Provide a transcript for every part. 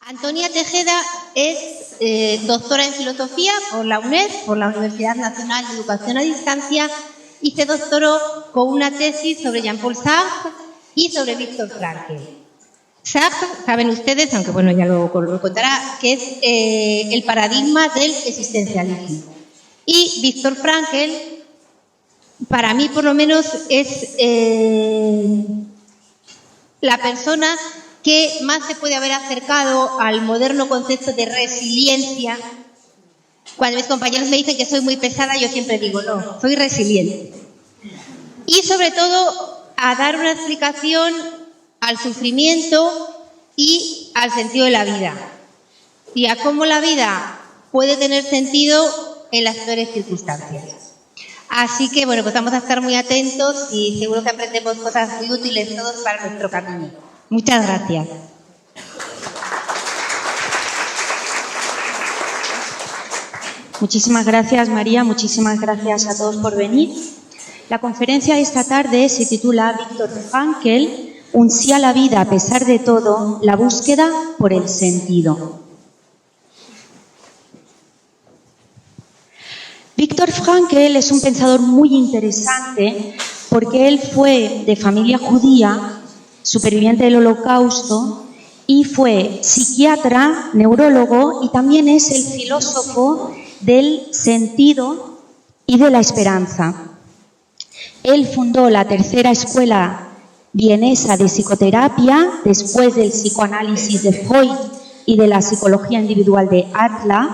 Antonia Tejeda es doctora en Filosofía por la UNED, por la Universidad Nacional de Educación a Distancia, y se doctoró con una tesis sobre Jean-Paul Sartre y sobre Viktor Frankl. Sartre, saben ustedes, aunque bueno, ya lo contará, que es el paradigma del existencialismo. Y Viktor Frankl, para mí por lo menos, es la persona que más se puede haber acercado al moderno concepto de resiliencia. Cuando mis compañeros me dicen que soy muy pesada, yo siempre digo, no, soy resiliente. Y sobre todo a dar una explicación al sufrimiento y al sentido de la vida. Y a cómo la vida puede tener sentido en las peores circunstancias. Así que, bueno, pues vamos a estar muy atentos y seguro que aprendemos cosas muy útiles todos para nuestro camino. Muchas gracias. Muchísimas gracias, María. Muchísimas gracias a todos por venir. La conferencia de esta tarde se titula Viktor Frankl, un sí a la vida a pesar de todo, la búsqueda por el sentido. Viktor Frankl es un pensador muy interesante porque él fue de familia judía, superviviente del Holocausto, y fue psiquiatra, neurólogo y también es el filósofo del sentido y de la esperanza. Él fundó la tercera escuela vienesa de psicoterapia después del psicoanálisis de Freud y de la psicología individual de Adler,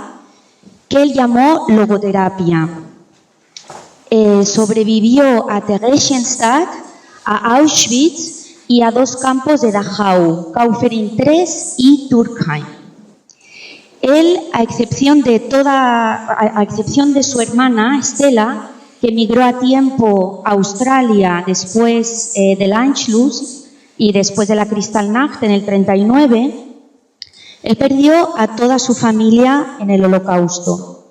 que él llamó logoterapia. Sobrevivió a Theresienstadt, a Auschwitz y a dos campos de Dachau, Kaufering III y Turkheim. Él, a excepción de su hermana Stella, que emigró a tiempo a Australia después del Anschluss y después de la Kristallnacht en el 39, él perdió a toda su familia en el Holocausto.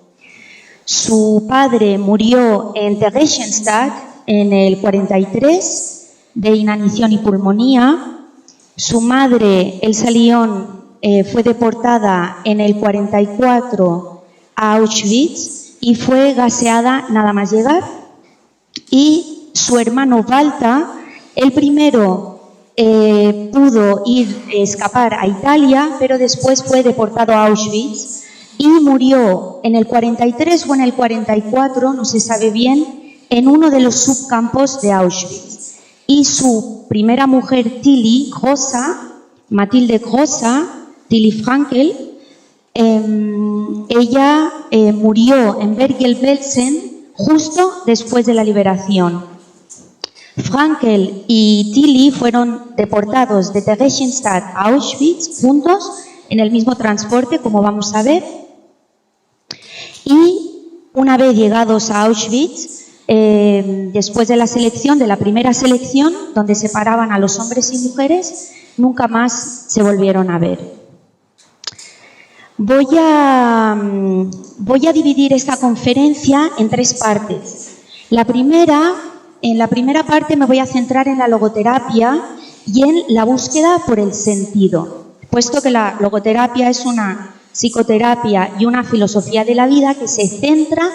Su padre murió en Theresienstadt en el 43 de inanición y pulmonía. Su madre, Elsa Lyon, fue deportada en el 44 a Auschwitz y fue gaseada nada más llegar. Y su hermano Walter, el primero pudo escapar a Italia, pero después fue deportado a Auschwitz y murió en el 43 o en el 44, no se sabe bien, en uno de los subcampos de Auschwitz. Y su primera mujer, Mathilde Grossa, Tilly Frankl, ella murió en Bergen-Belsen justo después de la liberación. Frankl y Tilly fueron deportados de Theresienstadt a Auschwitz juntos en el mismo transporte, como vamos a ver. Y una vez llegados a Auschwitz, después de la primera selección, donde separaban a los hombres y mujeres, nunca más se volvieron a ver. Voy a dividir esta conferencia en tres partes. En la primera parte me voy a centrar en la logoterapia y en la búsqueda por el sentido, puesto que la logoterapia es una psicoterapia y una filosofía de la vida que se centra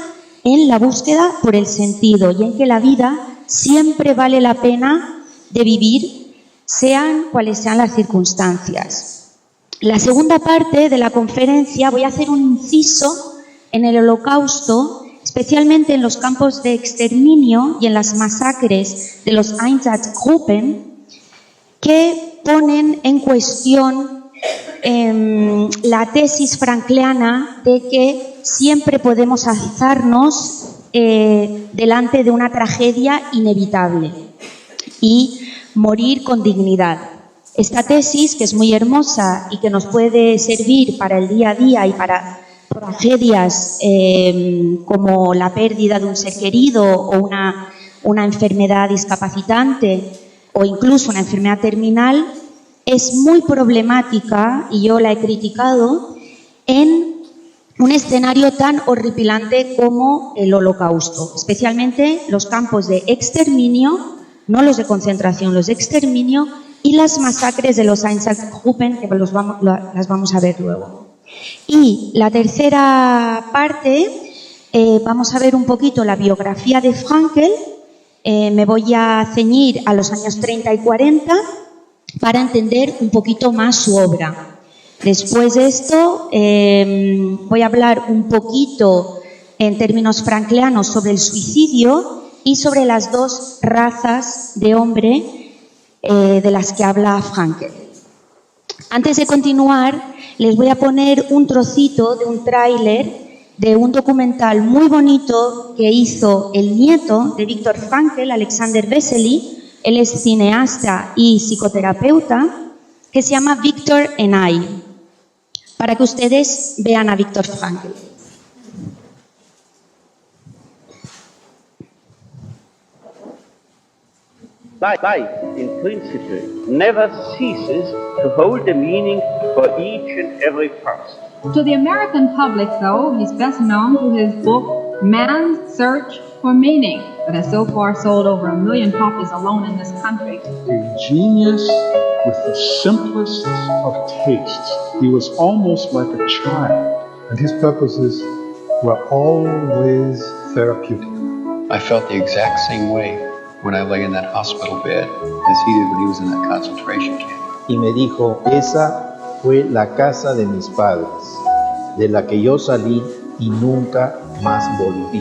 en la búsqueda por el sentido y en que la vida siempre vale la pena de vivir, sean cuales sean las circunstancias. La segunda parte de la conferencia voy a hacer un inciso en el Holocausto, especialmente en los campos de exterminio y en las masacres de los Einsatzgruppen, que ponen en cuestión la tesis frankliana de que siempre podemos alzarnos delante de una tragedia inevitable y morir con dignidad. Esta tesis, que es muy hermosa y que nos puede servir para el día a día y para tragedias como la pérdida de un ser querido o una enfermedad discapacitante o incluso una enfermedad terminal, es muy problemática, y yo la he criticado, en un escenario tan horripilante como el Holocausto, especialmente los campos de exterminio, no los de concentración, los de exterminio, y las masacres de los Einsatzgruppen, que las vamos a ver luego. Y la tercera parte, vamos a ver un poquito la biografía de Frankl. Me voy a ceñir a los años 30 y 40 para entender un poquito más su obra. Después de esto voy a hablar un poquito en términos franklianos sobre el suicidio y sobre las dos razas de hombre de las que habla Frankl. Antes de continuar, les voy a poner un trocito de un tráiler de un documental muy bonito que hizo el nieto de Viktor Frankl, Alexander Vesely. Él es cineasta y psicoterapeuta, que se llama Viktor and I, para que ustedes vean a Viktor Frankl. Life, in principle, never ceases to hold a meaning for each and every person. To the American public, though, he's best known through his book, Man's Search for Meaning, that has so far sold over 1 million copies alone in this country. A genius with the simplest of tastes. He was almost like a child. And his purposes were always therapeutic. I felt the exact same way when I lay in that hospital bed as he did when he was in that concentration camp. Y me dijo, esa fue la casa de mis padres, de la que yo salí y nunca más volví.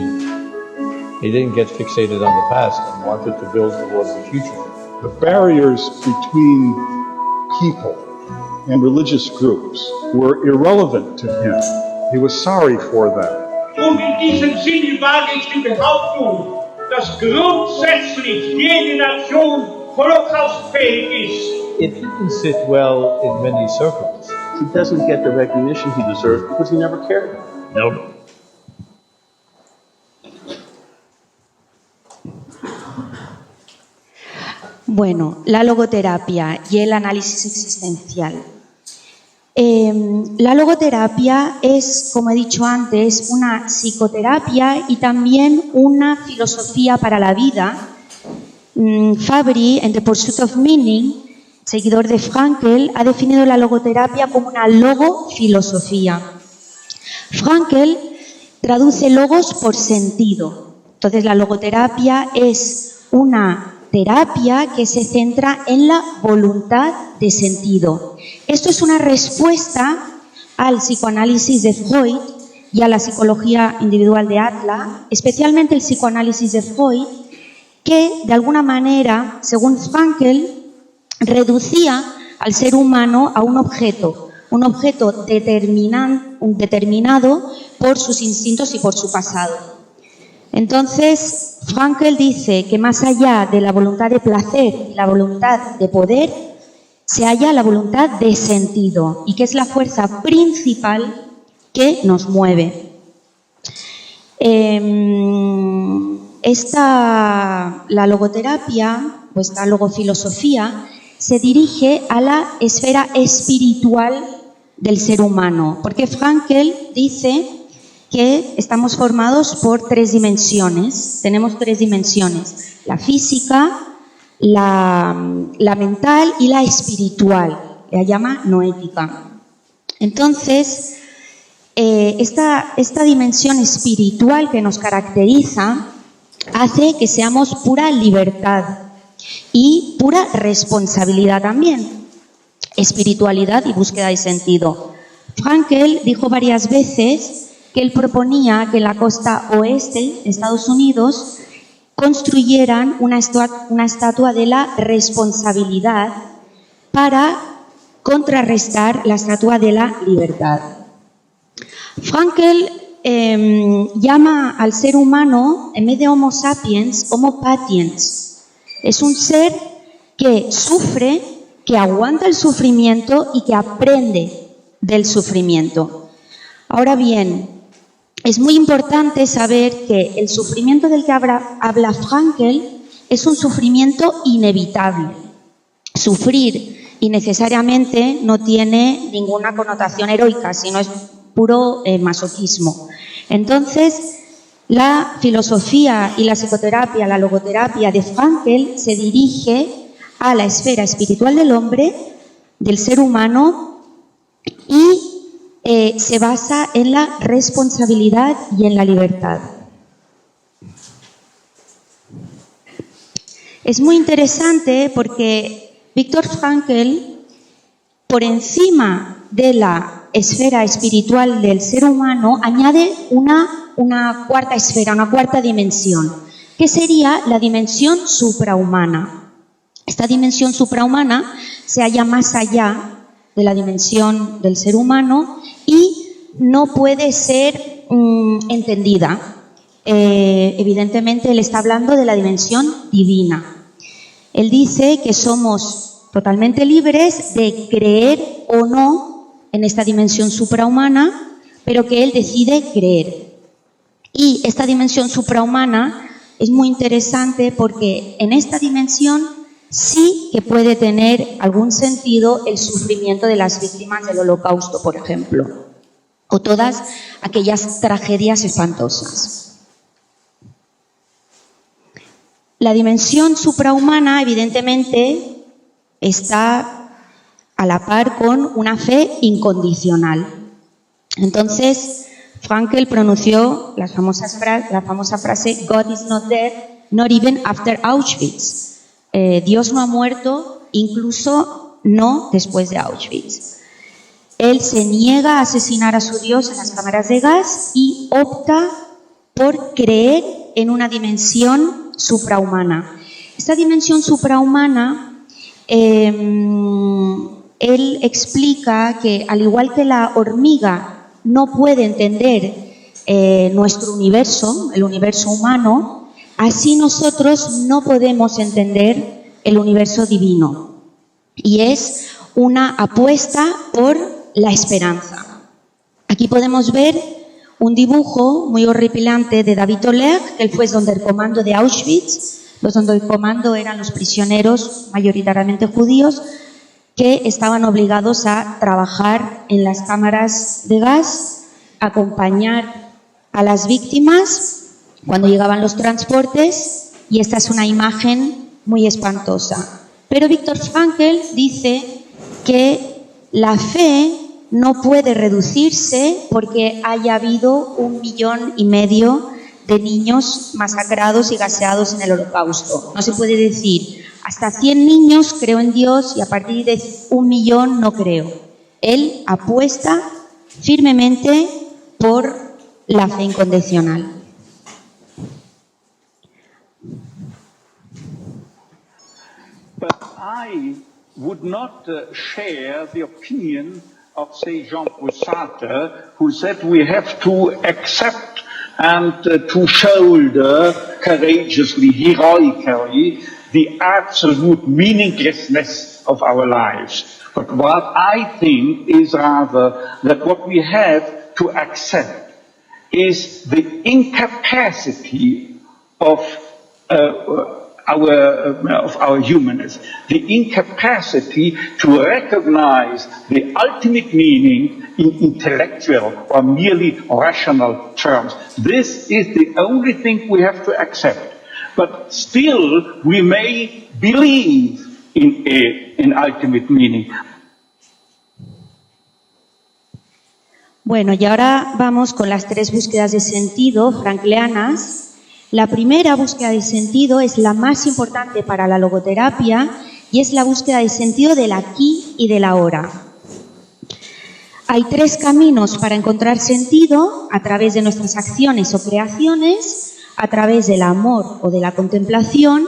He didn't get fixated on the past and wanted to build towards the future. The barriers between people and religious groups were irrelevant to him. He was sorry for them. Und in diesem Sinne wage ich die Behauptung, dass grundsätzlich jede Nation holocaustfähig ist. It didn't sit well in many circles. He doesn't get the recognition he deserves because he never cared. No. Bueno, la logoterapia y el análisis existencial. La logoterapia es, como he dicho antes, una psicoterapia y también una filosofía para la vida. Fabry, en The Pursuit of Meaning, seguidor de Frankl, ha definido la logoterapia como una logofilosofía. Frankl traduce logos por sentido. Entonces, la logoterapia es una terapia que se centra en la voluntad de sentido. Esto es una respuesta al psicoanálisis de Freud y a la psicología individual de Adler, especialmente el psicoanálisis de Freud, que de alguna manera, según Frankl, reducía al ser humano a un objeto determinado por sus instintos y por su pasado. Entonces, Frankl dice que más allá de la voluntad de placer y la voluntad de poder, se halla la voluntad de sentido y que es la fuerza principal que nos mueve. La logoterapia, o esta logofilosofía, se dirige a la esfera espiritual del ser humano, porque Frankl dice que estamos formados por 3 dimensiones. Tenemos 3 dimensiones: la física, la mental y la espiritual. La llama noética. Entonces, esta dimensión espiritual que nos caracteriza hace que seamos pura libertad y pura responsabilidad también. Espiritualidad y búsqueda de sentido. Frankl dijo varias veces que él proponía que en la costa oeste de Estados Unidos construyeran una estatua de la responsabilidad para contrarrestar la estatua de la libertad. Frankl llama al ser humano, en vez de Homo sapiens, Homo patiens. Es un ser que sufre, que aguanta el sufrimiento y que aprende del sufrimiento. Ahora bien, es muy importante saber que el sufrimiento del que habla Frankl es un sufrimiento inevitable. Sufrir innecesariamente no tiene ninguna connotación heroica, sino es puro masoquismo. Entonces, la filosofía y la psicoterapia, la logoterapia de Frankl se dirige a la esfera espiritual del hombre, del ser humano, y se basa en la responsabilidad y en la libertad. Es muy interesante porque Viktor Frankl, por encima de la esfera espiritual del ser humano, añade una cuarta esfera, una cuarta dimensión, que sería la dimensión suprahumana. Esta dimensión suprahumana se halla más allá de la dimensión del ser humano y no puede ser entendida. Evidentemente, él está hablando de la dimensión divina. Él dice que somos totalmente libres de creer o no en esta dimensión suprahumana, pero que él decide creer. Y esta dimensión suprahumana es muy interesante porque en esta dimensión sí que puede tener algún sentido el sufrimiento de las víctimas del Holocausto, por ejemplo, o todas aquellas tragedias espantosas. La dimensión suprahumana, evidentemente, está a la par con una fe incondicional. Entonces, Frankl pronunció la famosa frase "God is not dead, not even after Auschwitz". Dios no ha muerto, incluso no después de Auschwitz. Él se niega a asesinar a su Dios en las cámaras de gas y opta por creer en una dimensión suprahumana. Esta dimensión suprahumana, él explica que al igual que la hormiga no puede entender nuestro universo, el universo humano, así nosotros no podemos entender el universo divino. Y es una apuesta por la esperanza. Aquí podemos ver un dibujo muy horripilante de David Oleg, que él fue Sonderkommando de Auschwitz. Los Sonderkommando eran los prisioneros mayoritariamente judíos que estaban obligados a trabajar en las cámaras de gas, acompañar a las víctimas cuando llegaban los transportes, y esta es una imagen muy espantosa. Pero Viktor Frankl dice que la fe no puede reducirse porque haya habido 1,5 millones de niños masacrados y gaseados en el Holocausto. No se puede decir, hasta 100 niños creo en Dios y a partir de 1 millón no creo. Él apuesta firmemente por la fe incondicional. But I would not share the opinion of, say, Jean-Paul Sartre, who said we have to accept and to shoulder courageously, heroically, the absolute meaninglessness of our lives. But what I think is rather that what we have to accept is the incapacity of our humanness, the incapacity to recognize the ultimate meaning in intellectual or merely rational terms. This is the only thing we have to accept. But still, we may believe in ultimate meaning. Bueno, y ahora vamos con las 3 búsquedas de sentido franklianas. La primera búsqueda de sentido es la más importante para la logoterapia y es la búsqueda de sentido del aquí y del ahora. Hay 3 caminos para encontrar sentido: a través de nuestras acciones o creaciones, a través del amor o de la contemplación,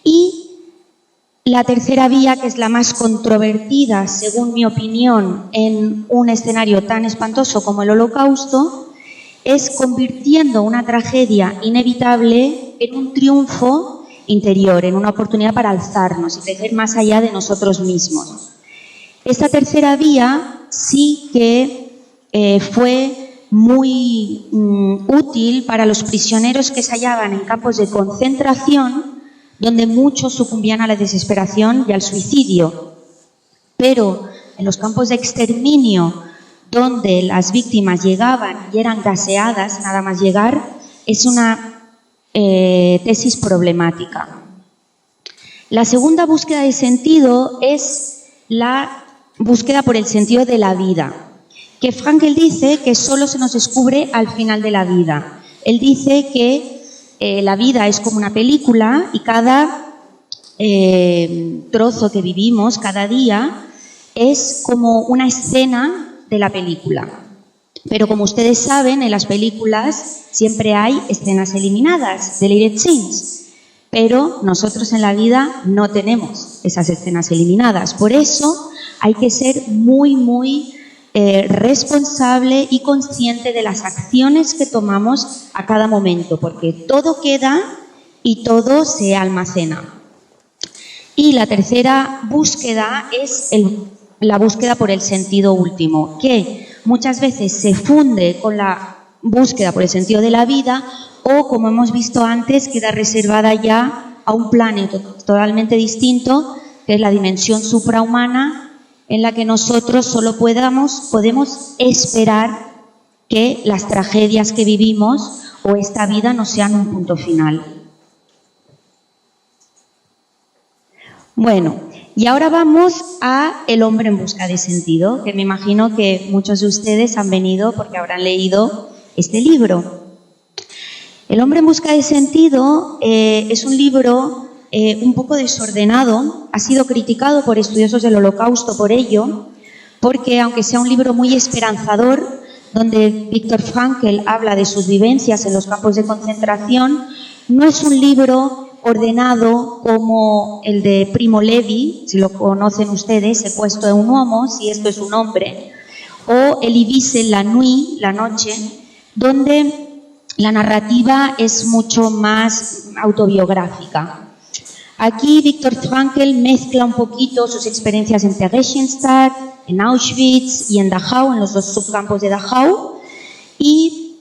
y la tercera vía, que es la más controvertida, según mi opinión, en un escenario tan espantoso como el Holocausto, es convirtiendo una tragedia inevitable en un triunfo interior, en una oportunidad para alzarnos y crecer más allá de nosotros mismos. Esta tercera vía sí que fue muy útil para los prisioneros que se hallaban en campos de concentración, donde muchos sucumbían a la desesperación y al suicidio. Pero en los campos de exterminio, donde las víctimas llegaban y eran gaseadas nada más llegar, es una tesis problemática. La segunda búsqueda de sentido es la búsqueda por el sentido de la vida, que Frankl dice que solo se nos descubre al final de la vida. Él dice que la vida es como una película y cada trozo que vivimos, cada día, es como una escena de la película. Pero como ustedes saben, en las películas siempre hay escenas eliminadas, deleted scenes. Pero nosotros en la vida no tenemos esas escenas eliminadas. Por eso hay que ser muy responsable y consciente de las acciones que tomamos a cada momento, porque todo queda y todo se almacena. Y la tercera búsqueda es la búsqueda por el sentido último, que muchas veces se funde con la búsqueda por el sentido de la vida o, como hemos visto antes, queda reservada ya a un plano totalmente distinto, que es la dimensión suprahumana, en la que nosotros solo podemos esperar que las tragedias que vivimos o esta vida no sean un punto final. Bueno, y ahora vamos a El hombre en busca de sentido, que me imagino que muchos de ustedes han venido porque habrán leído este libro. El hombre en busca de sentido es un libro un poco desordenado, ha sido criticado por estudiosos del Holocausto por ello, porque aunque sea un libro muy esperanzador, donde Viktor Frankl habla de sus vivencias en los campos de concentración, no es un libro ordenado como el de Primo Levi, si lo conocen ustedes, Secuestro de un uomo, si esto es un hombre, o Elie Wiesel, La Nuit, La Noche, donde la narrativa es mucho más autobiográfica. Aquí Viktor Frankl mezcla un poquito sus experiencias en Theresienstadt, en Auschwitz y en Dachau, en los dos subcampos de Dachau. Y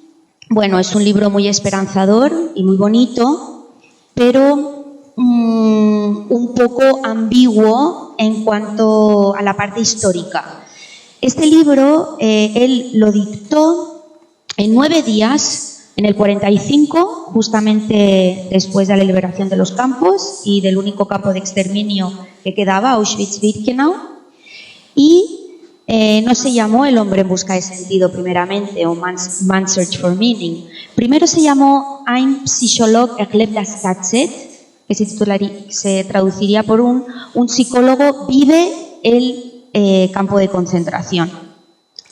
bueno, es un libro muy esperanzador y muy bonito, pero un poco ambiguo en cuanto a la parte histórica. Este libro él lo dictó en 9 días, en el 45, justamente después de la liberación de los campos y del único campo de exterminio que quedaba, Auschwitz-Birkenau, y no se llamó El hombre en busca de sentido primeramente, o Man's Search for Meaning. Primero se llamó Ein Psycholog erlebt das KZ, que se traduciría por un psicólogo vive el campo de concentración.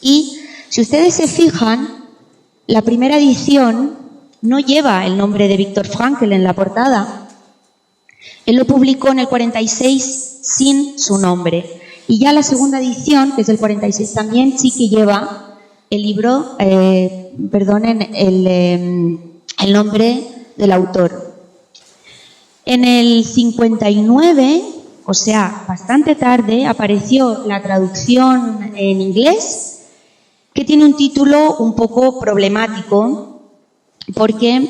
Y si ustedes se fijan, la primera edición no lleva el nombre de Viktor Frankl en la portada. Él lo publicó en el 46 sin su nombre. Y ya la segunda edición, que es del 46 también, sí que lleva el libro, el nombre del autor. En el 59, o sea, bastante tarde, apareció la traducción en inglés, que tiene un título un poco problemático porque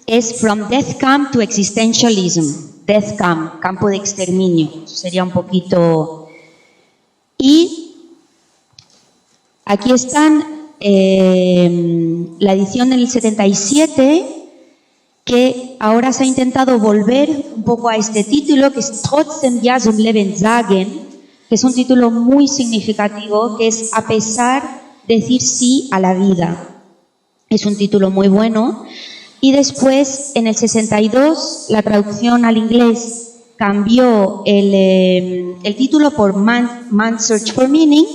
es From Death Camp to Existentialism. Death Camp, campo de exterminio. Sería un poquito... Y aquí están la edición del 77, que ahora se ha intentado volver un poco a este título, que es Trotzdem Ja zum Leben sagen, que es un título muy significativo, que es A pesar decir sí a la vida. Es un título muy bueno. Y después, en el 62, la traducción al inglés cambió el título por Man's Search for Meaning,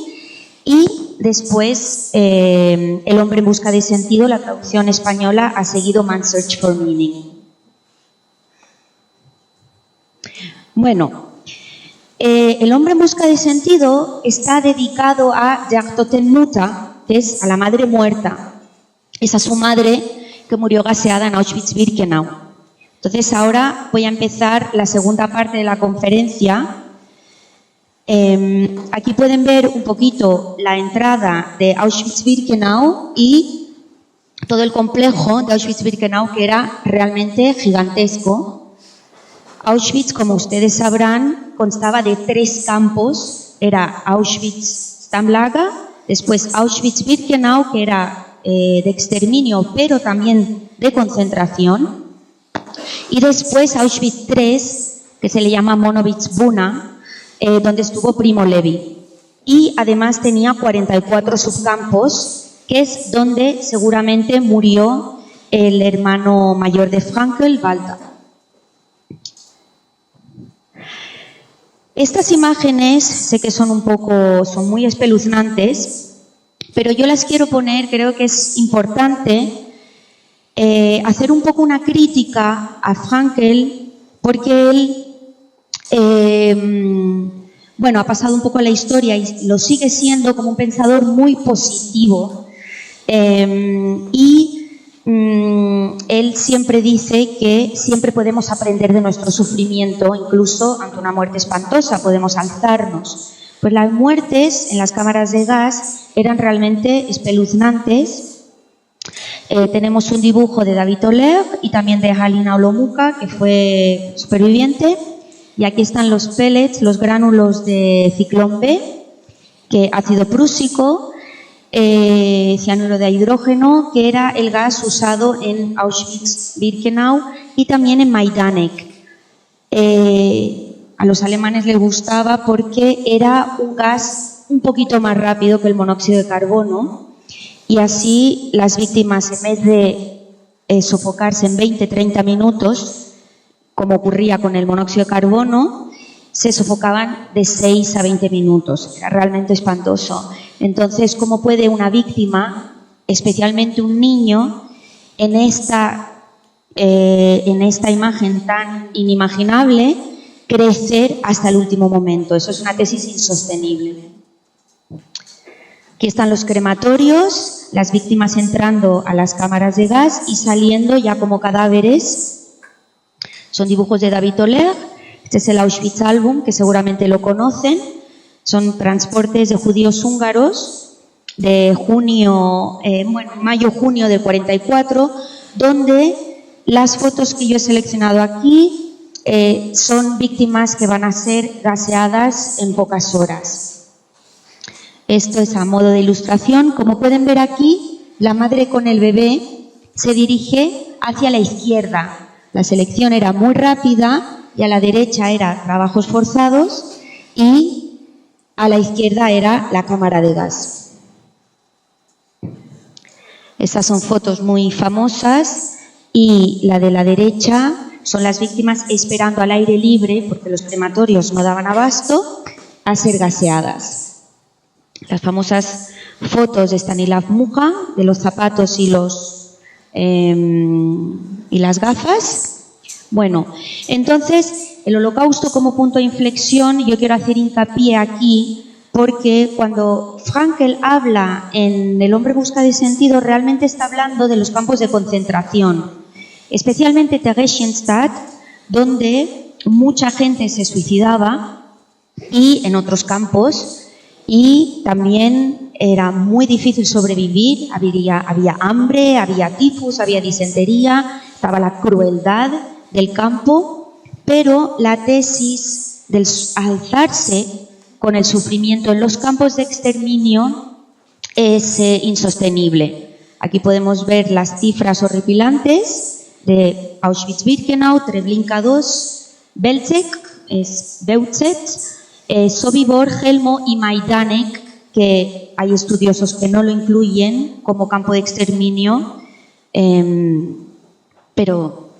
y después El hombre en busca de sentido, la traducción española, ha seguido Man's Search for Meaning. Bueno, El hombre en busca de sentido está dedicado a Der Totenmutter, que es a la madre muerta. Es a su madre que murió gaseada en Auschwitz-Birkenau. Entonces ahora voy a empezar la segunda parte de la conferencia. Aquí pueden ver un poquito la entrada de Auschwitz-Birkenau y todo el complejo de Auschwitz-Birkenau, que era realmente gigantesco. Auschwitz, como ustedes sabrán, constaba de 3 campos. Era Auschwitz-Stammlager, después Auschwitz-Birkenau, que era de exterminio, pero también de concentración, y después Auschwitz III, que se le llama Monowitz-Buna, donde estuvo Primo Levi. Y además tenía 44 subcampos, que es donde seguramente murió el hermano mayor de Frankl, Walter. Estas imágenes sé que son muy espeluznantes, pero yo las quiero poner, creo que es importante hacer un poco una crítica a Frankl, porque él ha pasado un poco la historia y lo sigue siendo como un pensador muy positivo. Él siempre dice que siempre podemos aprender de nuestro sufrimiento, incluso ante una muerte espantosa podemos alzarnos. Pues las muertes en las cámaras de gas eran realmente espeluznantes. Tenemos un dibujo de David Oleg y también de Halina Olomuka, que fue superviviente. Y aquí están los pellets, los gránulos de ciclón B, que ácido prúsico, cianuro de hidrógeno, que era el gas usado en Auschwitz-Birkenau y también en Majdanek. A los alemanes les gustaba porque era un gas un poquito más rápido que el monóxido de carbono, y así las víctimas, en vez de sofocarse en 20-30 minutos, como ocurría con el monóxido de carbono, se sofocaban de 6 a 20 minutos. Era realmente espantoso. Entonces, ¿cómo puede una víctima, especialmente un niño, en esta imagen tan inimaginable, crecer hasta el último momento? Eso es una tesis insostenible. Aquí están los crematorios, las víctimas entrando a las cámaras de gas y saliendo ya como cadáveres. Son dibujos de David Oleg. Este es el Auschwitz Album, que seguramente lo conocen. Son transportes de judíos húngaros de mayo-junio del 44, donde las fotos que yo he seleccionado aquí son víctimas que van a ser gaseadas en pocas horas. Esto es a modo de ilustración. Como pueden ver aquí, la madre con el bebé se dirige hacia la izquierda. La selección era muy rápida y a la derecha era trabajos forzados y a la izquierda era la cámara de gas. Estas son fotos muy famosas y la de la derecha son las víctimas esperando al aire libre, porque los crematorios no daban abasto, a ser gaseadas. Las famosas fotos de Stanislav Mucha, de los zapatos y las gafas. Bueno, entonces, el Holocausto como punto de inflexión, yo quiero hacer hincapié aquí, porque cuando Frankl habla en El hombre busca de sentido, realmente está hablando de los campos de concentración, especialmente Theresienstadt, donde mucha gente se suicidaba, y en otros campos, y también era muy difícil sobrevivir, había hambre, había tifus, había disentería, estaba la crueldad del campo, pero la tesis del alzarse con el sufrimiento en los campos de exterminio es insostenible. Aquí podemos ver las cifras horripilantes de Auschwitz-Birkenau, Treblinka II, Belzec, Sobibor, Helmo y Majdanek, que hay estudiosos que no lo incluyen como campo de exterminio, pero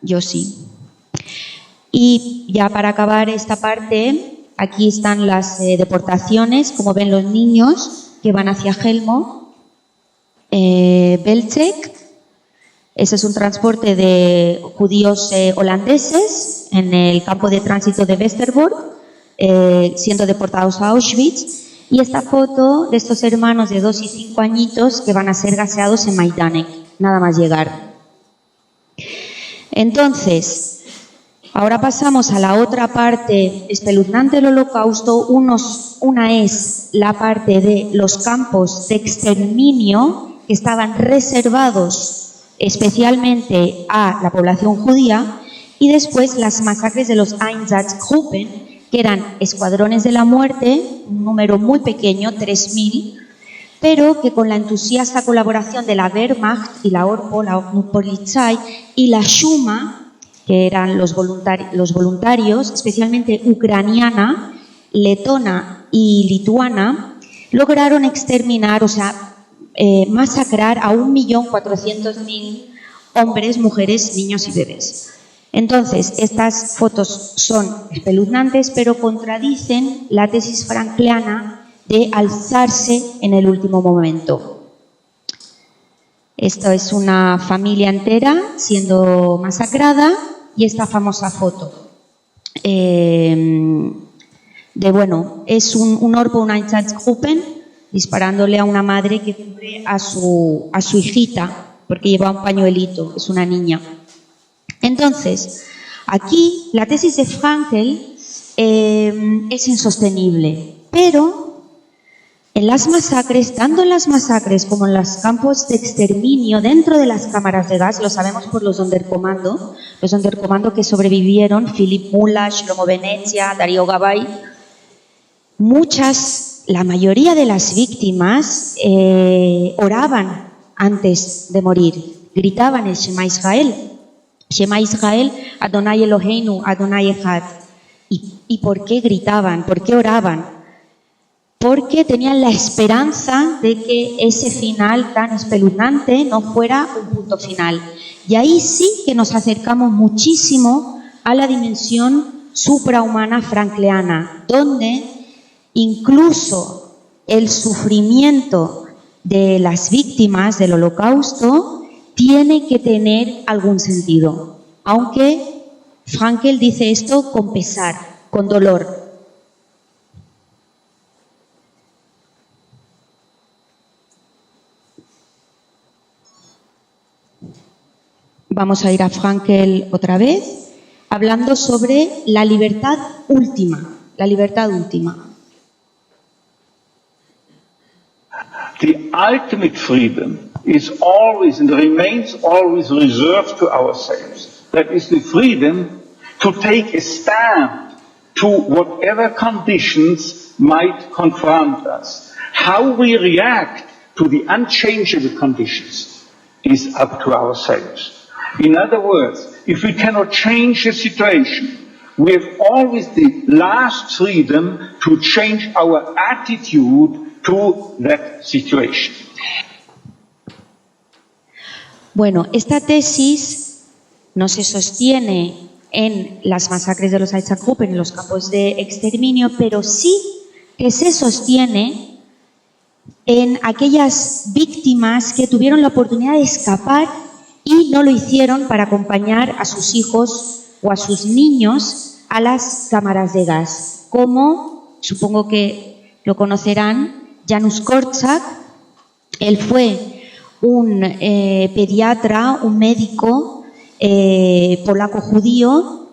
yo sí. Y ya para acabar esta parte, aquí están las deportaciones, como ven los niños que van hacia Helmo, Belzec. Ese es un transporte de judíos holandeses en el campo de tránsito de Westerbork, siendo deportados a Auschwitz. Y esta foto de estos hermanos de 2 y 5 añitos que van a ser gaseados en Majdanek, nada más llegar. Entonces, ahora pasamos a la otra parte espeluznante del Holocausto. Una es la parte de los campos de exterminio que estaban reservados especialmente a la población judía, y después las masacres de los Einsatzgruppen, que eran escuadrones de la muerte, un número muy pequeño, 3.000, pero que con la entusiasta colaboración de la Wehrmacht y la Ordnungspolizei y la Schuma que eran los voluntarios, especialmente ucraniana, letona y lituana, lograron exterminar, masacrar a 1.400.000 hombres, mujeres, niños y bebés. Entonces, estas fotos son espeluznantes, pero contradicen la tesis frankliana de alzarse en el último momento. Esto es una familia entera siendo masacrada y esta famosa foto. Es un Orpo, un Einsatzgruppen, disparándole a una madre que cubre a su hijita, porque lleva un pañuelito, es una niña. Entonces, aquí la tesis de Frankl es insostenible, pero en las masacres, tanto en las masacres como en los campos de exterminio, dentro de las cámaras de gas, lo sabemos por los Sonderkommando que sobrevivieron, Philipp Mula, Shlomo Venezia, Dario Gabay, la mayoría de las víctimas oraban antes de morir, gritaban el Shema Israel, Adonai Eloheinu, Adonai Echad. ¿Y por qué gritaban? ¿Por qué oraban? Porque tenían la esperanza de que ese final tan espeluznante no fuera un punto final. Y ahí sí que nos acercamos muchísimo a la dimensión suprahumana frankliana, donde incluso el sufrimiento de las víctimas del Holocausto tiene que tener algún sentido, aunque Frankl dice esto con pesar, con dolor. Vamos a ir a Frankl otra vez, hablando sobre la libertad última, The ultimate freedom is always and remains always reserved to ourselves. That is the freedom to take a stand to whatever conditions might confront us. How we react to the unchangeable conditions is up to ourselves. In other words, if we cannot change the situation, we have always the last freedom to change our attitude to that situation. Bueno, esta tesis no se sostiene en las masacres de los Einsatzgruppen, en los campos de exterminio, pero sí que se sostiene en aquellas víctimas que tuvieron la oportunidad de escapar y no lo hicieron para acompañar a sus hijos o a sus niños a las cámaras de gas, como supongo que lo conocerán, Janusz Korczak. Él fue un pediatra, un médico polaco-judío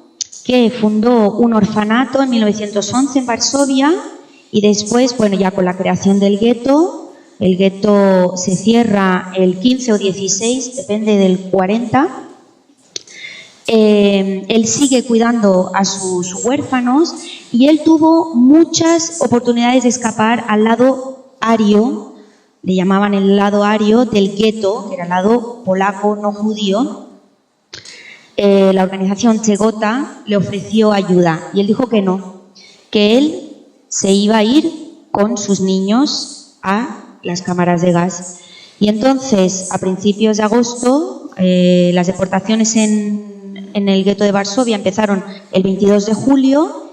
que fundó un orfanato en 1911 en Varsovia y después, ya con la creación del gueto, el gueto se cierra el 15 o 16, depende del 40. Él sigue cuidando a sus huérfanos y él tuvo muchas oportunidades de escapar al lado ario, le llamaban el lado ario del gueto, que era el lado polaco no judío. La organización Chegota le ofreció ayuda y él dijo que no, que él se iba a ir con sus niños a las cámaras de gas. Y entonces, a principios de agosto, las deportaciones en el gueto de Varsovia empezaron el 22 de julio.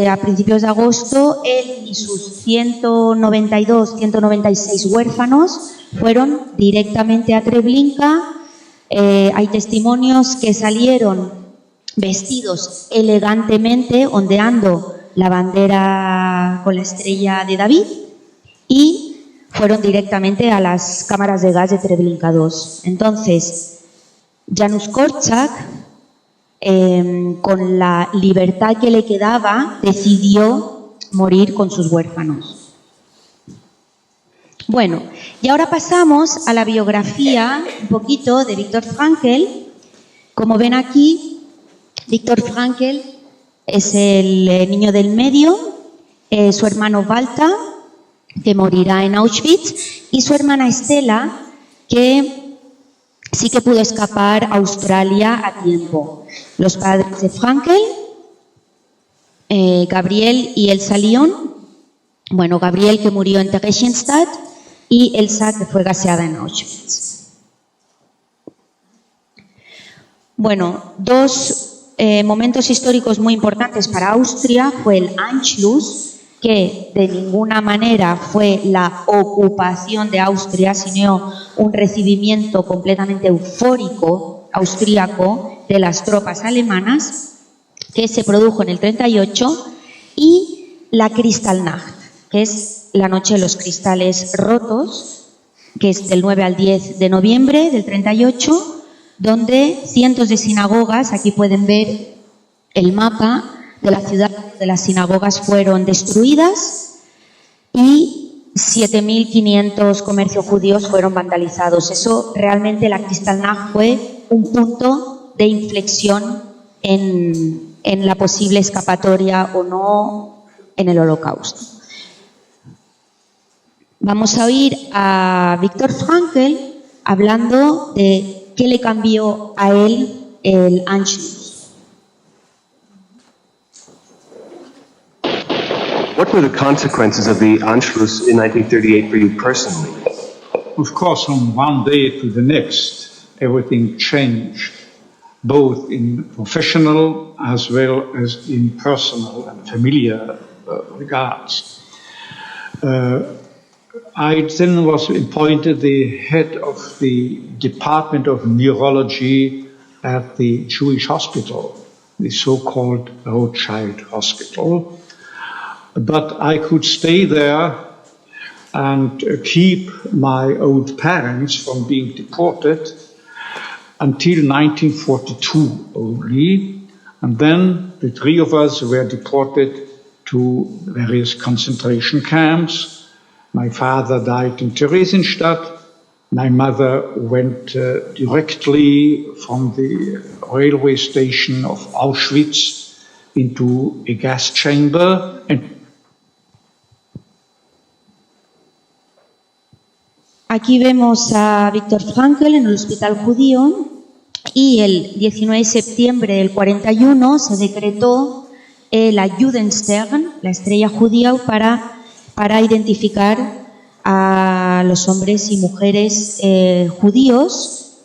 A principios de agosto, él y sus 196 huérfanos fueron directamente a Treblinka. Hay testimonios que salieron vestidos elegantemente, ondeando la bandera con la estrella de David, y fueron directamente a las cámaras de gas de Treblinka 2. Entonces, Janusz Korczak, con la libertad que le quedaba, decidió morir con sus huérfanos. Bueno, y ahora pasamos a la biografía un poquito de Viktor Frankl. Como ven aquí, Viktor Frankl es el niño del medio, su hermano Walter, que morirá en Auschwitz, y su hermana Estela, que sí que pudo escapar a Australia a tiempo. Los padres de Frankel, Gabriel y Elsa Lyon, bueno, Gabriel que murió en Theresienstadt y Elsa que fue gaseada en Auschwitz. Bueno, dos momentos históricos muy importantes para Austria fue el Anschluss, que de ninguna manera fue la ocupación de Austria, sino un recibimiento completamente eufórico austríaco de las tropas alemanas, que se produjo en el 38, y la Kristallnacht, que es la noche de los cristales rotos, que es del 9 al 10 de noviembre del 38, donde cientos de sinagogas, aquí pueden ver el mapa de la ciudad, de las sinagogas fueron destruidas y 7.500 comercios judíos fueron vandalizados. Eso realmente, la Kristallnacht fue un punto de inflexión en la posible escapatoria o no en el Holocausto. Vamos a oír a Viktor Frankl hablando de qué le cambió a él el Anschluss. What were the consequences of the Anschluss in 1938 for you personally? Of course, from one day to the next, everything changed, both in professional as well as in personal and familiar regards. I then was appointed the head of the Department of Neurology at the Jewish Hospital, the so-called Rothschild Hospital. But I could stay there and keep my old parents from being deported until 1942 only. And then the three of us were deported to various concentration camps. My father died in Theresienstadt. My mother went directly from the railway station of Auschwitz into a gas chamber. Aquí vemos a Viktor Frankl en el hospital judío y el 19 de septiembre del 41 se decretó la Judenstern, la estrella judía, para identificar a los hombres y mujeres judíos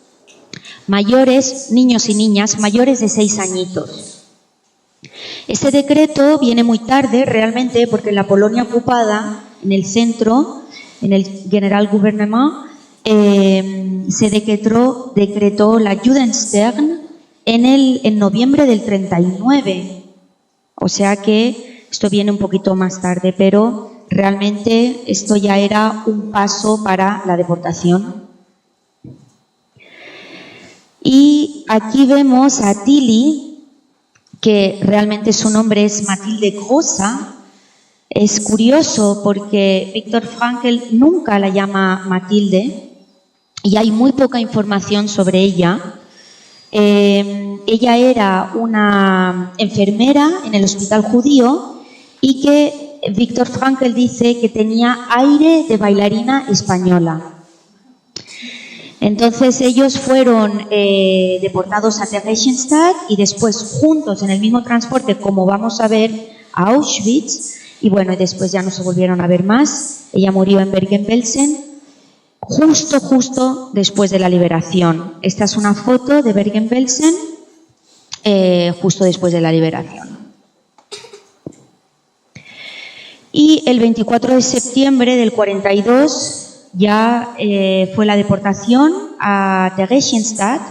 mayores, niños y niñas mayores de 6 añitos. Este decreto viene muy tarde realmente porque en la Polonia ocupada, en el centro, en el Generalgouvernement, se decretó la Judenstern en noviembre del 39. O sea que esto viene un poquito más tarde, pero realmente esto ya era un paso para la deportación. Y aquí vemos a Tilly, que realmente su nombre es Mathilde Grossa. Es curioso porque Viktor Frankl nunca la llama Matilde y hay muy poca información sobre ella. Ella era una enfermera en el hospital judío y que Viktor Frankl dice que tenía aire de bailarina española. Entonces ellos fueron deportados a Theresienstadt y después juntos en el mismo transporte, como vamos a ver, a Auschwitz. Y bueno, después ya no se volvieron a ver más. Ella murió en Bergen-Belsen justo después de la liberación. Esta es una foto de Bergen-Belsen justo después de la liberación. Y el 24 de septiembre del 42 ya fue la deportación a Theresienstadt.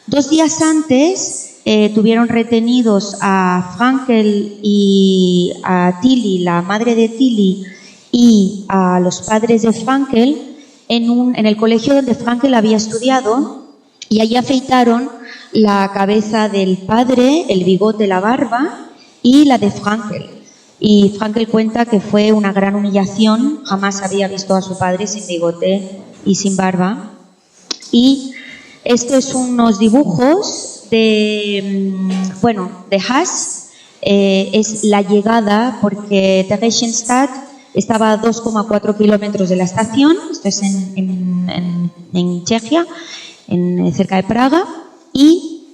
2 días antes tuvieron retenidos a Frankl y a Tilly, la madre de Tilly, y a los padres de Frankl en el colegio donde Frankl había estudiado, y allí afeitaron la cabeza del padre, el bigote, la barba y la de Frankl. Y Frankl cuenta que fue una gran humillación, jamás había visto a su padre sin bigote y sin barba. Y esto es unos dibujos de Haas, es la llegada, porque Theresienstadt estaba a 2,4 kilómetros de la estación, esto es en Chechia, cerca de Praga. Y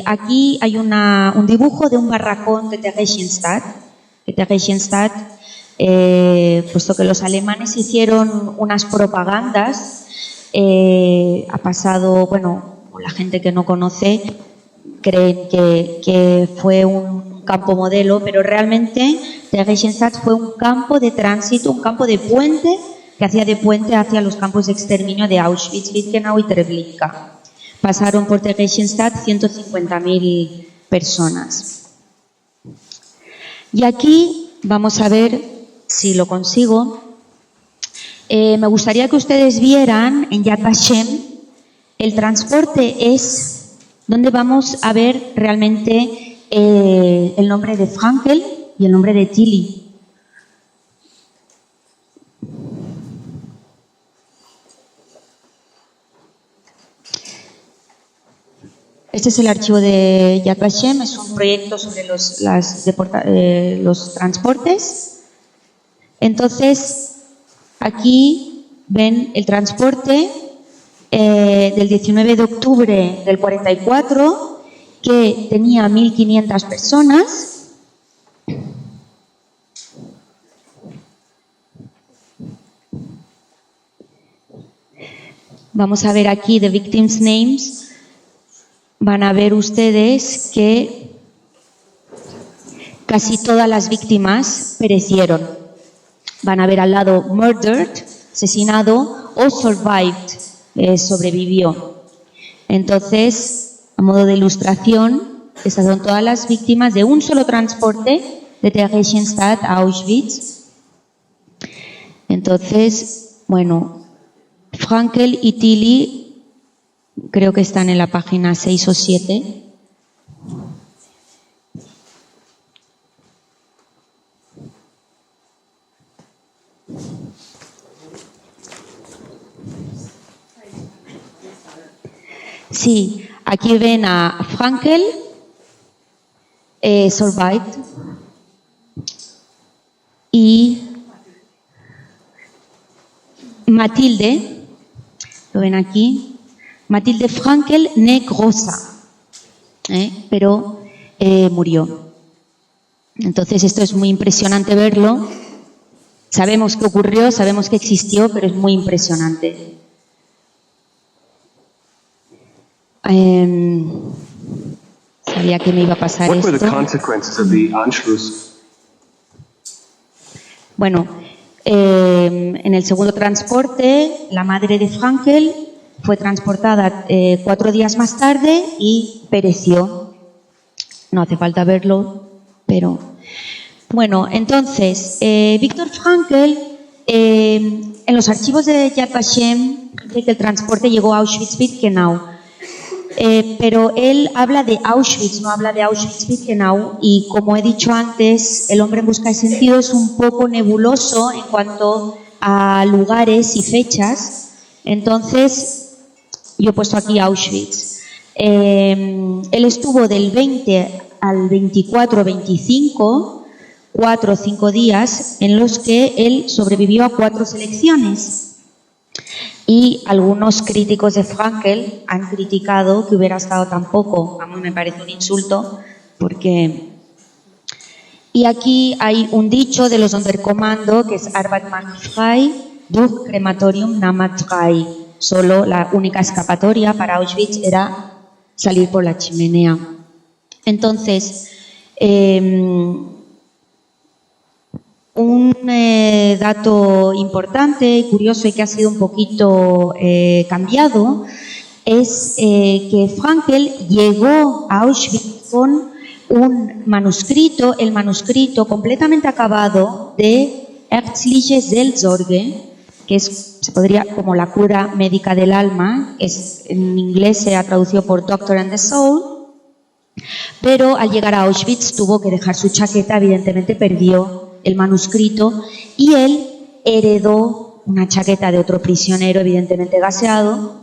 aquí hay un dibujo de un barracón de Theresienstadt. Theresienstadt, puesto que los alemanes hicieron unas propagandas, ha pasado, bueno, la gente que no conoce creen que fue un campo modelo, pero realmente Theresienstadt fue un campo de tránsito, un campo de puente que hacía de puente hacia los campos de exterminio de Auschwitz, Birkenau y Treblinka. Pasaron por Theresienstadt 150.000 personas. Y aquí vamos a ver si lo consigo. Me gustaría que ustedes vieran en Yad Vashem, el transporte es donde vamos a ver realmente el nombre de Frankel y el nombre de Tilly. Este es el archivo de Yad Vashem, es un proyecto sobre los transportes. Entonces, aquí ven el transporte del 19 de octubre del 44, que tenía 1.500 personas. Vamos a ver aquí the victims' names. Van a ver ustedes que casi todas las víctimas perecieron. Van a ver al lado murdered, asesinado, o survived, sobrevivió. Entonces, a modo de ilustración, estas son todas las víctimas de un solo transporte de Theresienstadt a Auschwitz. Entonces, bueno, Frankel y Tilly creo que están en la página 6 o 7. Sí, aquí ven a Frankel, survived, y Matilde, lo ven aquí, Matilde Frankel Negrosa, pero murió. Entonces esto es muy impresionante verlo. Sabemos que ocurrió, sabemos que existió, pero es muy impresionante. Sabía que me iba a pasar What were the esto. consequences of the Anschluss? Bueno, en el segundo transporte, la madre de Frankel fue transportada 4 días más tarde y pereció. No hace falta verlo, pero... Bueno, entonces, Viktor Frankl, en los archivos de Yad Vashem, dice que el transporte llegó a Auschwitz-Birkenau. Pero él habla de Auschwitz, no habla de Auschwitz-Birkenau, y como he dicho antes, El hombre en busca de sentido es un poco nebuloso en cuanto a lugares y fechas. Entonces, yo he puesto aquí Auschwitz. Él estuvo del 20 al 24-25, 4 o 5 días en los que él sobrevivió a 4 selecciones. Y algunos críticos de Frankel han criticado que hubiera estado tan poco. A mí me parece un insulto porque... Y aquí hay un dicho de los Sonderkommando que es Arbeit macht frei, durch Crematorium namat frei. Solo la única escapatoria para Auschwitz era salir por la chimenea. Entonces, un dato importante y curioso y que ha sido un poquito cambiado es que Frankel llegó a Auschwitz con un manuscrito, el manuscrito completamente acabado de Ärztliche Seelsorge, que es, se podría, como la cura médica del alma, es, en inglés se ha traducido por Doctor and the Soul, pero al llegar a Auschwitz tuvo que dejar su chaqueta, evidentemente perdió el manuscrito y él heredó una chaqueta de otro prisionero, evidentemente gaseado,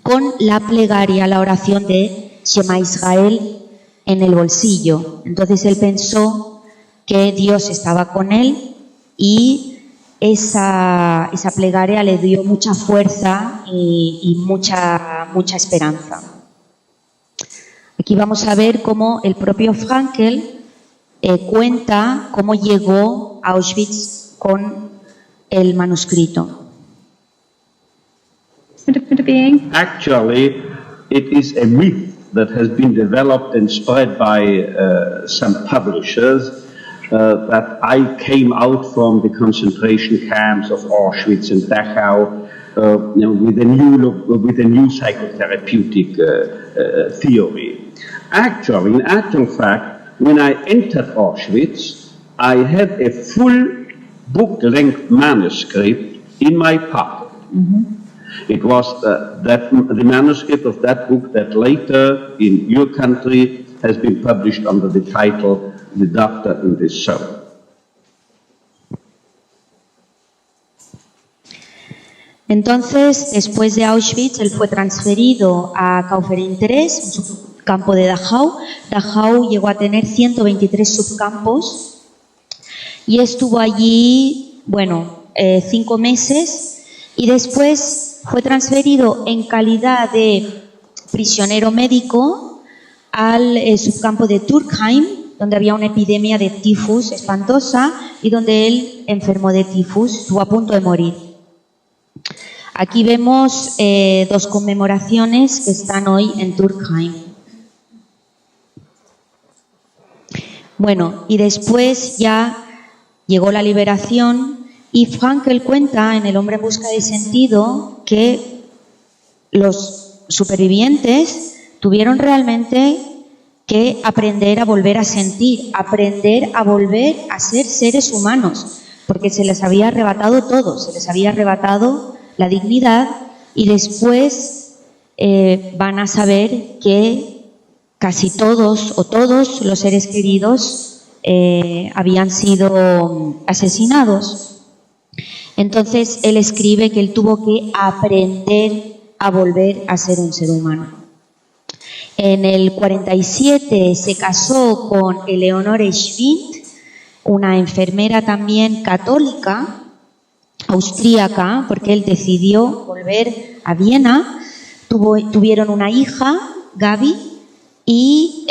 con la plegaria, la oración de Shema Israel en el bolsillo. Entonces él pensó que Dios estaba con él y esa plegaria le dio mucha fuerza y mucha esperanza. Aquí vamos a ver cómo el propio Frankl cuenta cómo llegó a Auschwitz con el manuscrito. Actually, it is a myth that has been developed and spread by some publishers that I came out from the concentration camps of Auschwitz and Dachau with a new psychotherapeutic theory. Actually, in actual fact, when I entered Auschwitz, I had a full book-length manuscript in my pocket. It was the manuscript of that book that later in your country has been published under the title The Doctor and the Soul. Entonces, después de Auschwitz, él fue transferido a Kaufering 3, un subcampo de Dachau. Dachau llegó a tener 123 subcampos y estuvo allí, 5 meses, y después fue transferido en calidad de prisionero médico al subcampo de Turkheim, donde había una epidemia de tifus espantosa y donde él enfermó de tifus, estuvo a punto de morir. Aquí vemos 2 conmemoraciones que están hoy en Turkheim. Bueno, y después ya llegó la liberación y Frankl cuenta en El hombre en busca de sentido que los supervivientes tuvieron realmente que aprender a volver a sentir, aprender a volver a ser seres humanos, porque se les había arrebatado todo, se les había arrebatado la dignidad, y después van a saber que casi todos o todos los seres queridos habían sido asesinados. Entonces él escribe que él tuvo que aprender a volver a ser un ser humano. En el 47 se casó con Eleonore Schwind, una enfermera también católica, austríaca, porque él decidió volver a Viena. Tuvieron una hija, Gaby, y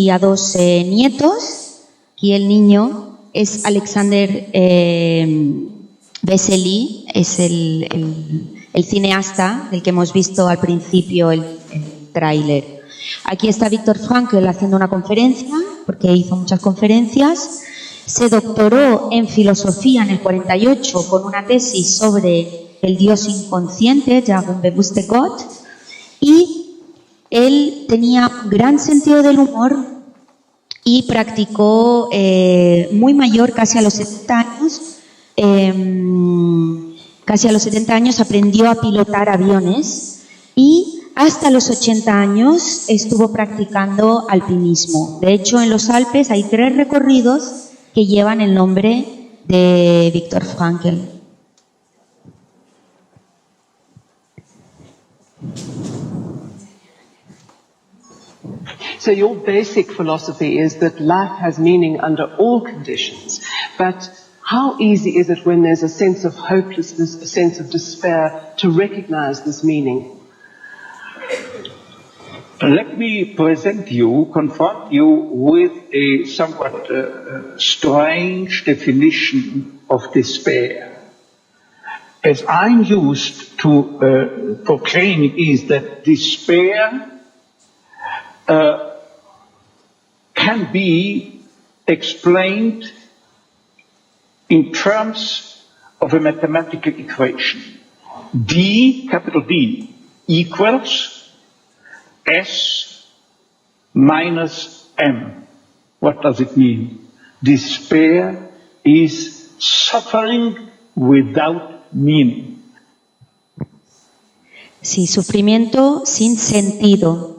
a 2 nietos. Aquí el niño es Alexander Vesely, es el cineasta del que hemos visto al principio el tráiler. Aquí está Viktor Frankl haciendo una conferencia, porque hizo muchas conferencias. Se doctoró en filosofía en el 48 con una tesis sobre el Dios inconsciente, Jahrunbewusste Gott, y él tenía un gran sentido del humor y practicó muy mayor, casi a los 70 años, aprendió a pilotar aviones y hasta los 80 años estuvo practicando alpinismo. De hecho, en los Alpes hay 3 recorridos que llevan el nombre de Viktor Frankl. So your basic philosophy is that life has meaning under all conditions, but how easy is it when there's a sense of hopelessness, a sense of despair, to recognize this meaning? Let me confront you with a somewhat strange definition of despair. As I'm used to proclaim is that despair can be explained in terms of a mathematical equation. D, capital D, equals S minus M. What does it mean? Despair is suffering without meaning. Sí, sufrimiento sin sentido.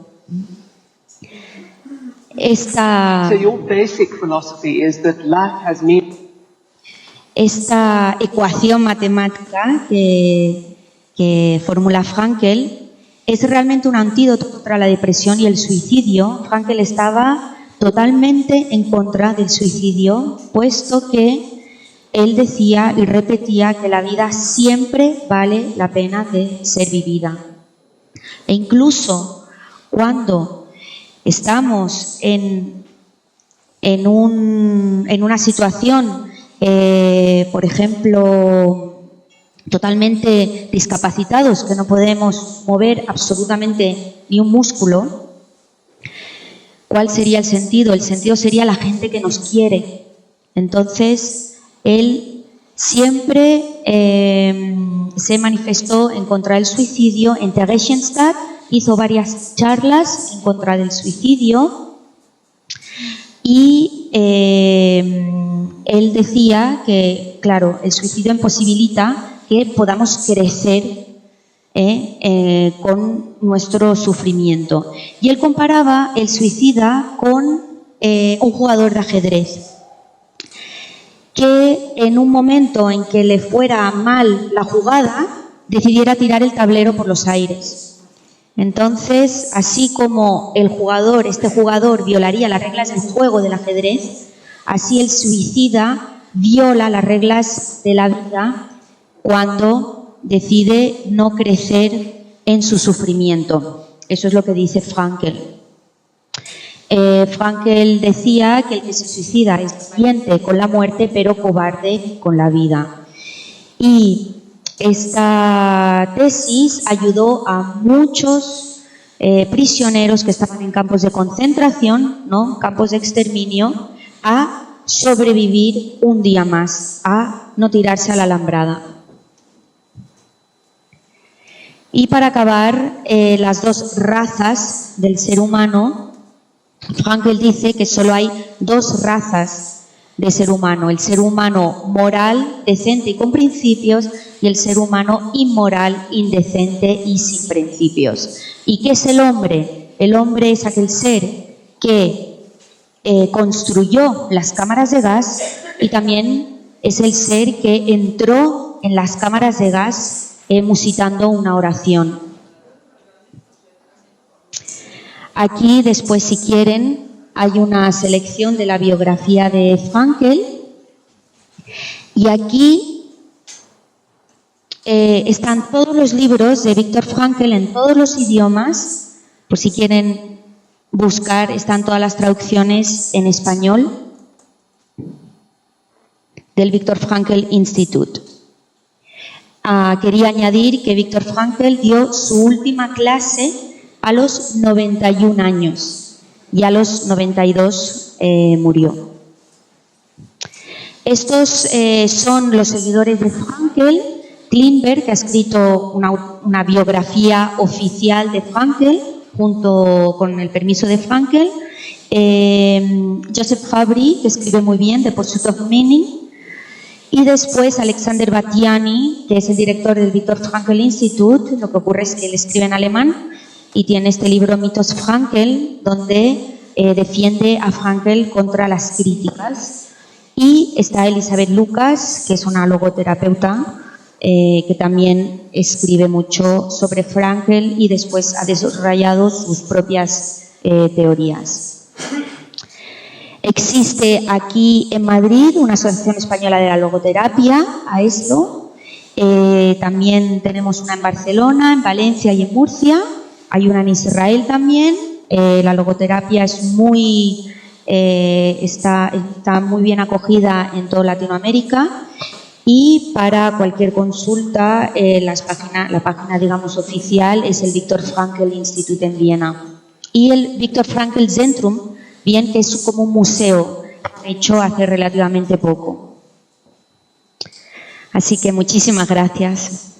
So your basic philosophy is that life has meaning. Esta ecuación matemática que formula Frankl es realmente un antídoto contra la depresión y el suicidio. Frankl estaba totalmente en contra del suicidio, puesto que él decía y repetía que la vida siempre vale la pena de ser vivida. E incluso cuando estamos en una situación, por ejemplo, totalmente discapacitados, que no podemos mover absolutamente ni un músculo, ¿cuál sería el sentido? El sentido sería la gente que nos quiere. Entonces, él siempre se manifestó en contra del suicidio. En Theresienstadt hizo varias charlas en contra del suicidio y él decía que, claro, el suicidio imposibilita que podamos crecer con nuestro sufrimiento. Y él comparaba el suicida con un jugador de ajedrez que en un momento en que le fuera mal la jugada, decidiera tirar el tablero por los aires. Entonces, así como este jugador violaría las reglas del juego del ajedrez, así el suicida viola las reglas de la vida cuando decide no crecer en su sufrimiento. Eso es lo que dice Frankl. Frankl decía que el que se suicida es valiente con la muerte, pero cobarde con la vida. Y esta tesis ayudó a muchos prisioneros que estaban en campos de concentración, ¿no?, campos de exterminio, a sobrevivir un día más, a no tirarse a la alambrada. Y para acabar, las dos razas del ser humano, Frankl dice que solo hay dos razas de ser humano: el ser humano moral, decente y con principios, y el ser humano inmoral, indecente y sin principios. ¿Y qué es el hombre? El hombre es aquel ser que construyó las cámaras de gas, y también es el ser que entró en las cámaras de gas musitando una oración. Aquí después, si quieren, hay una selección de la biografía de Frankl, y aquí están todos los libros de Viktor Frankl en todos los idiomas. Por si quieren buscar, están todas las traducciones en español del Viktor Frankl Institute. Quería añadir que Viktor Frankl dio su última clase a los 91 años y a los 92 murió. Estos son los seguidores de Frankl. Klimberg, que ha escrito una biografía oficial de Frankl junto con el permiso de Frankl. Joseph Fabry, que escribe muy bien, The Pursuit of Meaning. Y después Alexander Batiani, que es el director del Viktor Frankl Institute. Lo que ocurre es que él escribe en alemán y tiene este libro Mitos Frankl, donde defiende a Frankl contra las críticas. Y está Elizabeth Lucas, que es una logoterapeuta, que también escribe mucho sobre Frankl y después ha desarrollado sus propias teorías. Existe aquí en Madrid una asociación española de la logoterapia, AESLO. También tenemos una en Barcelona, en Valencia y en Murcia. Hay una en Israel también. La logoterapia es está muy bien acogida en toda Latinoamérica. Y para cualquier consulta, la página, digamos, oficial es el Viktor Frankl Institute en Viena. Y el Viktor Frankl Zentrum, bien, que es como un museo hecho hace relativamente poco. Así que muchísimas gracias.